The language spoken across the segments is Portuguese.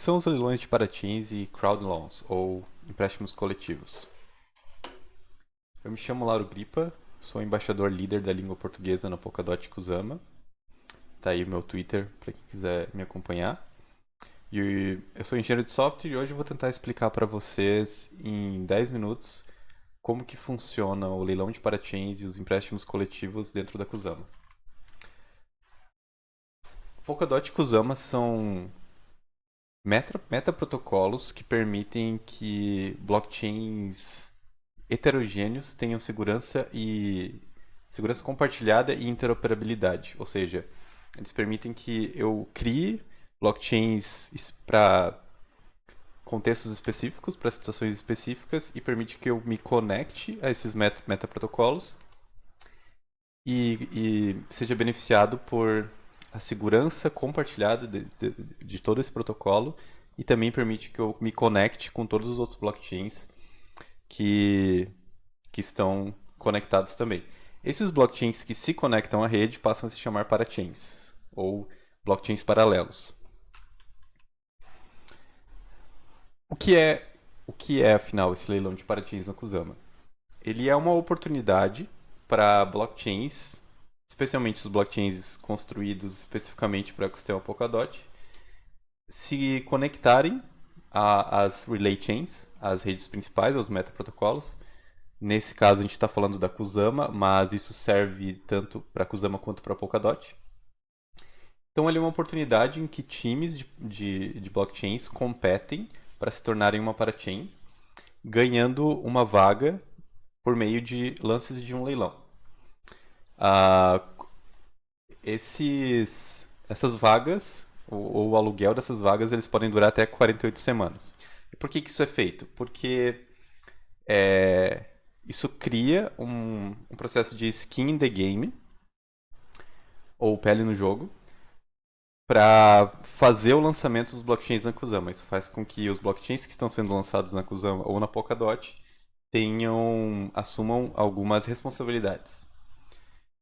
são os leilões de Paratins e crowd loans, ou empréstimos coletivos? Eu me chamo Lauro Gripa, sou embaixador líder da língua portuguesa na Polkadot Kusama. Tá aí o meu Twitter para quem quiser me acompanhar. E eu sou engenheiro de software e hoje eu vou tentar explicar para vocês em 10 minutos como que funciona o leilão de Paratins e os empréstimos coletivos dentro da Kusama. Polkadot e Kusama são metaprotocolos que permitem que blockchains heterogêneos tenham segurança compartilhada e interoperabilidade. Ou seja, eles permitem que eu crie blockchains para contextos específicos, para situações específicas e permite que eu me conecte a esses metaprotocolos e seja beneficiado por a segurança compartilhada de todo esse protocolo e também permite que eu me conecte com todos os outros blockchains que estão conectados também. Esses blockchains que se conectam à rede passam a se chamar parachains, ou blockchains paralelos. O que é afinal esse leilão de parachains na Kusama? Ele é uma oportunidade para blockchains, especialmente os blockchains construídos especificamente para o ecossistema Polkadot, se conectarem às relay chains, às redes principais, aos metaprotocolos. Nesse caso a gente está falando da Kusama, mas isso serve tanto para a Kusama quanto para a Polkadot. Então ele é uma oportunidade em que times de blockchains competem para se tornarem uma parachain, ganhando uma vaga por meio de lances de um leilão. Essas vagas, ou o aluguel dessas vagas, eles podem durar até 48 semanas. E por que isso é feito? Porque isso cria um processo de skin in the game, ou pele no jogo, para fazer o lançamento dos blockchains na Kusama. Isso faz com que os blockchains que estão sendo lançados na Kusama ou na Polkadot assumam algumas responsabilidades.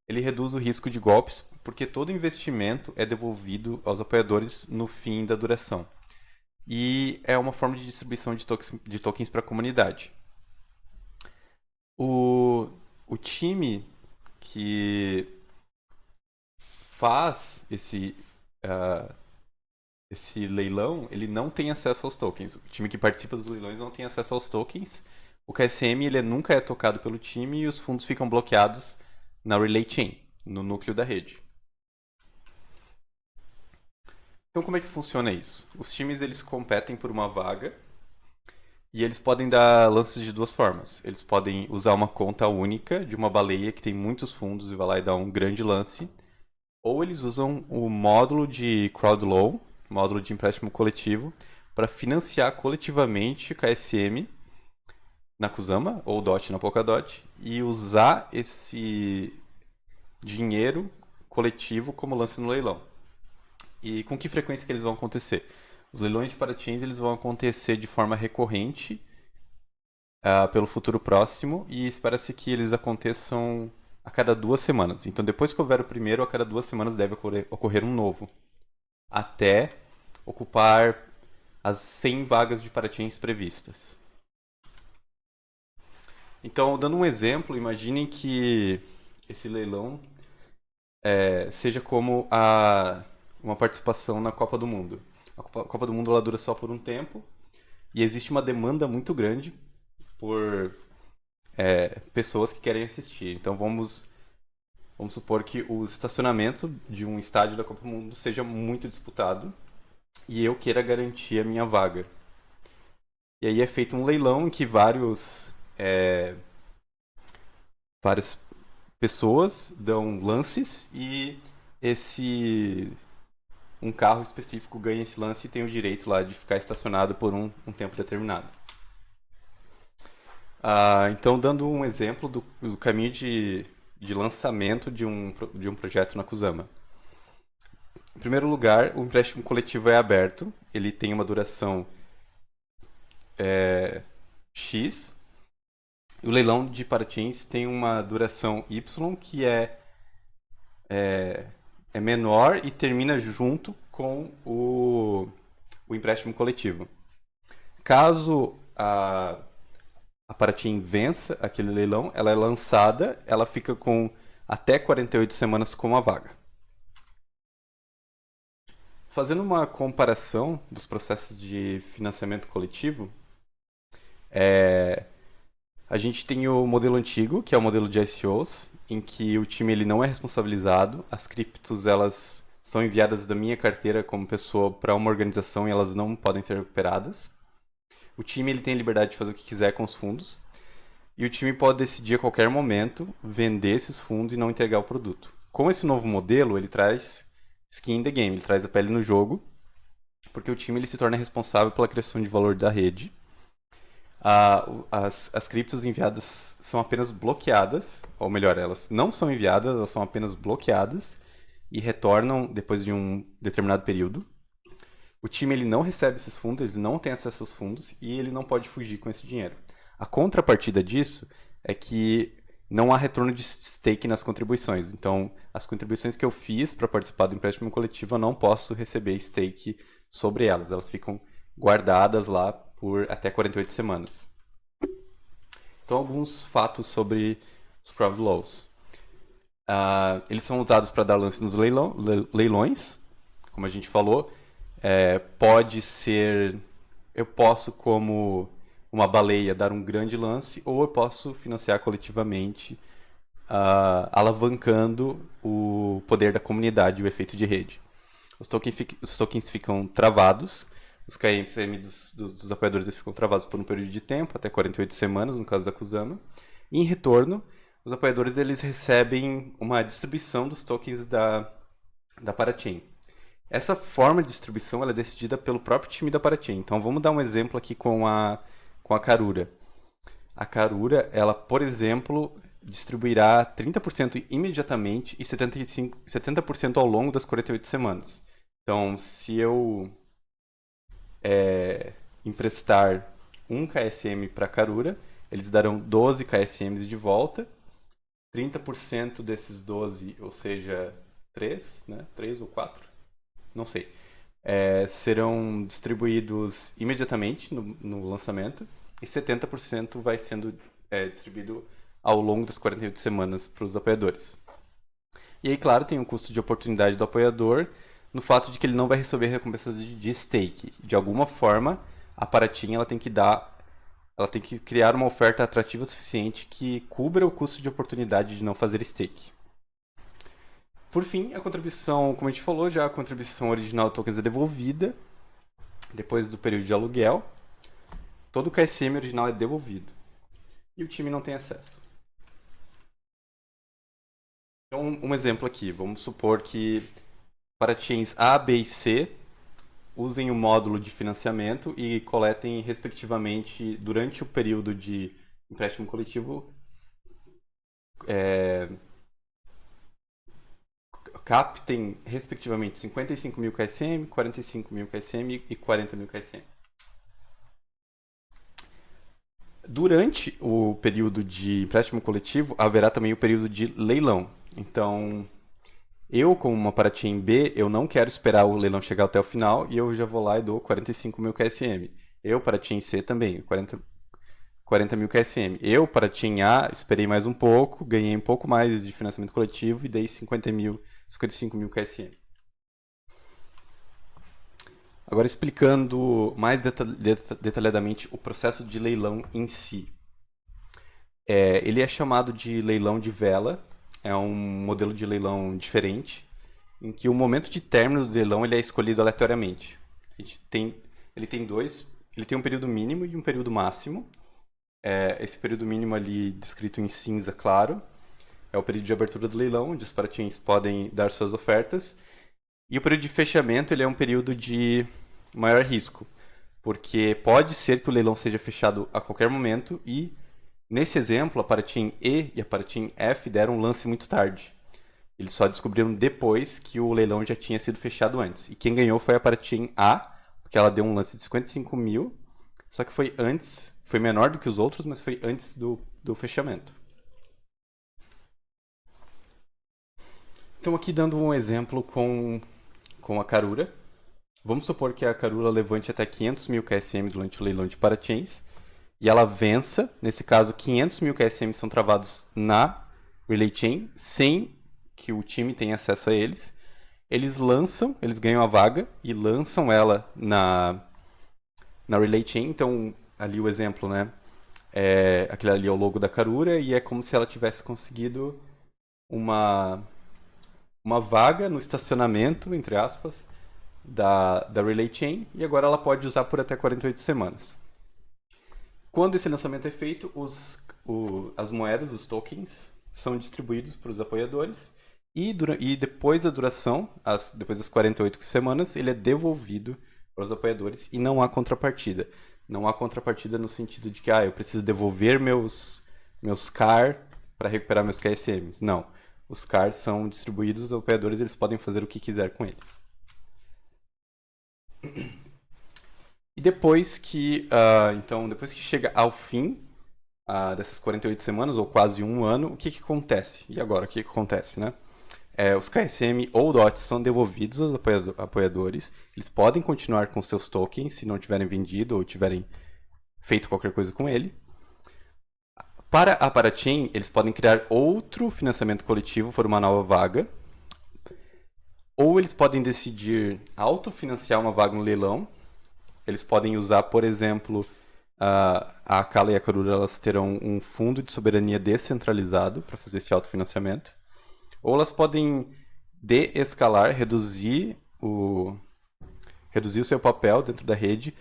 Ele reduz o risco de golpes, porque todo investimento é devolvido aos apoiadores no fim da duração. E é uma forma de distribuição de tokens para a comunidade. O time que faz esse leilão, ele não tem acesso aos tokens. O time que participa dos leilões não tem acesso aos tokens. O KSM ele nunca é tocado pelo time e os fundos ficam bloqueados na relay chain, no núcleo da rede. Então como é que funciona isso? Os times eles competem por uma vaga e eles podem dar lances de duas formas. Eles podem usar uma conta única de uma baleia que tem muitos fundos e vai lá e dá um grande lance. Ou eles usam o módulo de crowd loan, módulo de empréstimo coletivo, para financiar coletivamente o KSM na Kusama, ou DOT na Polkadot, e usar esse dinheiro coletivo como lance no leilão. E com que frequência que eles vão acontecer? Os leilões de parachains eles vão acontecer de forma recorrente pelo futuro próximo e espera-se que eles aconteçam a cada 2 semanas. Então, depois que houver o primeiro, a cada 2 semanas deve ocorrer um novo, até ocupar as 100 vagas de parachains previstas. Então, dando um exemplo, imaginem que esse leilão seja como uma participação na Copa do Mundo. A Copa do Mundo ela dura só por um tempo e existe uma demanda muito grande por pessoas que querem assistir. Então vamos supor que o estacionamento de um estádio da Copa do Mundo seja muito disputado e eu queira garantir a minha vaga. E aí é feito um leilão em que várias pessoas dão lances e um carro específico ganha esse lance e tem o direito lá de ficar estacionado por um tempo determinado. Então, dando um exemplo do caminho de lançamento de um projeto na Kusama. Em primeiro lugar, o empréstimo coletivo é aberto, ele tem uma duração X. O leilão de parachains tem uma duração Y que é menor e termina junto com o empréstimo coletivo. Caso a Paraty vença aquele leilão, ela é lançada, ela fica com até 48 semanas com a vaga. Fazendo uma comparação dos processos de financiamento coletivo, a gente tem o modelo antigo, que é o modelo de ICOs, em que o time ele não é responsabilizado, as criptos elas são enviadas da minha carteira como pessoa para uma organização e elas não podem ser recuperadas. O time ele tem a liberdade de fazer o que quiser com os fundos e o time pode decidir a qualquer momento vender esses fundos e não entregar o produto. Com esse novo modelo, ele traz skin in the game, ele traz a pele no jogo, porque o time ele se torna responsável pela criação de valor da rede. As criptos enviadas são apenas bloqueadas, ou melhor, elas não são enviadas, elas são apenas bloqueadas e retornam depois de um determinado período. O time ele não recebe esses fundos, eles não têm acesso aos fundos e ele não pode fugir com esse dinheiro. A contrapartida disso é que não há retorno de stake nas contribuições. Então, as contribuições que eu fiz para participar do empréstimo coletivo, eu não posso receber stake sobre elas. Elas ficam guardadas lá por até 48 semanas. Então, alguns fatos sobre os Private Laws. Eles são usados para dar lance nos leilões, como a gente falou. Pode ser... Eu posso, como uma baleia, dar um grande lance, ou eu posso financiar coletivamente, alavancando o poder da comunidade e o efeito de rede. Os tokens ficam travados, os KMCM dos apoiadores eles ficam travados por um período de tempo, até 48 semanas, no caso da Kusama. E, em retorno, os apoiadores eles recebem uma distribuição dos tokens da Parachain. Essa forma de distribuição ela é decidida pelo próprio time da Parachain. Então, vamos dar um exemplo aqui com a Karura. A Karura, ela, por exemplo, distribuirá 30% imediatamente e 70% ao longo das 48 semanas. Então, se eu emprestar 1 KSM para a Karura, eles darão 12 KSMs de volta. 30% desses 12, ou seja, 3, né? 3 ou 4, não sei, serão distribuídos imediatamente no lançamento e 70% vai sendo distribuído ao longo das 48 semanas para os apoiadores. E aí, claro, tem o custo de oportunidade do apoiador no fato de que ele não vai receber recompensas de stake. De alguma forma, a Paraty ela tem que criar uma oferta atrativa o suficiente que cubra o custo de oportunidade de não fazer stake. Por fim, a contribuição, como a gente falou já, a contribuição original de tokens é devolvida depois do período de aluguel. Todo o KSM original é devolvido. E o time não tem acesso. Então, um exemplo aqui. Vamos supor que para chains A, B e C usem o módulo de financiamento e coletem, respectivamente, durante o período de empréstimo coletivo, captem, respectivamente, 55.000 KSM, 45.000 KSM e 40.000 KSM. Durante o período de empréstimo coletivo, haverá também o período de leilão. Então, eu, como uma Paraty em B, eu não quero esperar o leilão chegar até o final e eu já vou lá e dou 45.000 KSM. Eu, Paraty em C, também, 40.000 KSM. Eu, Paraty em A, esperei mais um pouco, ganhei um pouco mais de financiamento coletivo e dei 55.000 KSM. Agora, explicando mais detalhadamente o processo de leilão em si. Ele é chamado de leilão de vela. É um modelo de leilão diferente, em que o momento de término do leilão ele é escolhido aleatoriamente. Ele tem um período mínimo e um período máximo. Esse período mínimo ali descrito em cinza claro é o período de abertura do leilão, onde os paratins podem dar suas ofertas. E o período de fechamento ele é um período de maior risco, porque pode ser que o leilão seja fechado a qualquer momento e, nesse exemplo, a Paraty E e a Paraty F deram um lance muito tarde. Eles só descobriram depois que o leilão já tinha sido fechado antes. E quem ganhou foi a Paraty A, porque ela deu um lance de 55.000, só que foi antes, foi menor do que os outros, mas foi antes do fechamento. Então aqui dando um exemplo com a Karura. Vamos supor que a Karura levante até 500 mil KSM durante o leilão de parachains e ela vença. Nesse caso, 500 mil KSM são travados na Relay Chain sem que o time tenha acesso a eles. Eles ganham a vaga e lançam ela na Relay Chain. Então, ali o exemplo, né? Aquele ali é o logo da Karura e é como se ela tivesse conseguido uma vaga no estacionamento, entre aspas, da Relay Chain, e agora ela pode usar por até 48 semanas. Quando esse lançamento é feito, as moedas, os tokens, são distribuídos para os apoiadores e depois da duração, depois das 48 semanas, ele é devolvido para os apoiadores e não há contrapartida. Não há contrapartida no sentido de que eu preciso devolver meus CAR para recuperar meus KSMs. Não. Os CARs são distribuídos, os apoiadores eles podem fazer o que quiser com eles. E depois que chega ao fim dessas 48 semanas, ou quase um ano, o que acontece? E agora, o que acontece, né? Os KSM ou DOTs são devolvidos aos apoiadores. Eles podem continuar com seus tokens se não tiverem vendido ou tiverem feito qualquer coisa com ele. Para a Parachain, eles podem criar outro financiamento coletivo por uma nova vaga. Ou eles podem decidir autofinanciar uma vaga no leilão. Eles podem usar, por exemplo, a Kala e a Karura, elas terão um fundo de soberania descentralizado para fazer esse autofinanciamento. Ou elas podem de-escalar, reduzir o seu papel dentro da rede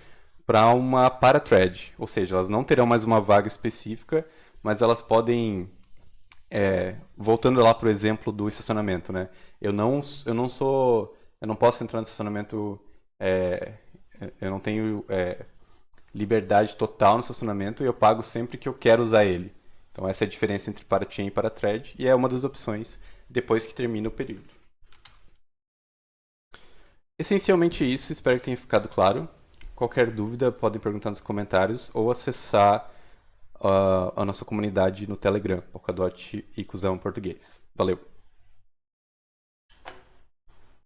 para uma para-thread. Ou seja, elas não terão mais uma vaga específica, mas elas podem... voltando lá para o exemplo do estacionamento, né? Eu não posso entrar no estacionamento... eu não tenho liberdade total no estacionamento e eu pago sempre que eu quero usar ele. Então essa é a diferença entre para-chain e para-thread e é uma das opções depois que termina o período. Essencialmente isso, espero que tenha ficado claro. Qualquer dúvida podem perguntar nos comentários ou acessar a nossa comunidade no Telegram, Polkadot e Cusão Português. Valeu!